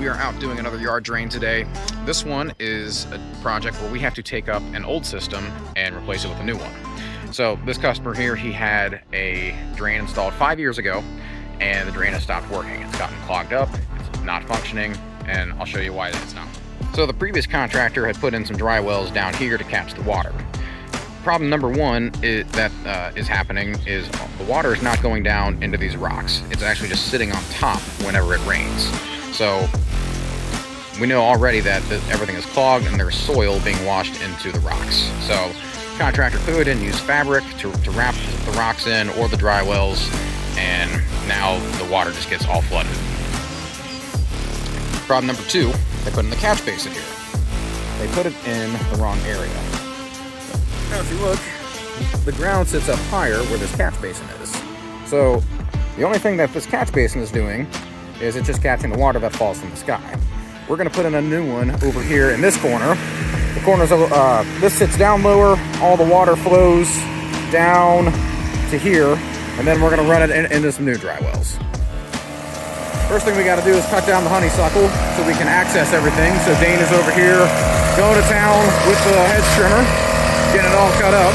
We are out doing another yard drain today. This one is a project where we have to take up an old system and replace it with a new one. So this customer here, he had a drain installed 5 years ago, and the drain has stopped working. It's gotten clogged up, it's not functioning, and I'll show you why it's not. So the previous contractor had put in some dry wells down here to catch the water. Problem number one is happening is the water is not going down into these rocks. It's actually just sitting on top whenever it rains. So we know already that everything is clogged and there's soil being washed into the rocks. So contractor didn't use fabric to wrap the rocks in or the dry wells, and now the water just gets all flooded. Problem number two, they put in the catch basin here. They put it in the wrong area. Now if you look, the ground sits up higher where this catch basin is. So the only thing that this catch basin is doing is it's just catching the water that falls from the sky. We're going to put in a new one over here in this corner. The corners of this sits down lower, all the water flows down to here, and then we're going to run it into some new dry wells. First thing we got to do is cut down the honeysuckle so we can access everything. So Dane is over here going to town with the hedge trimmer, getting it all cut up.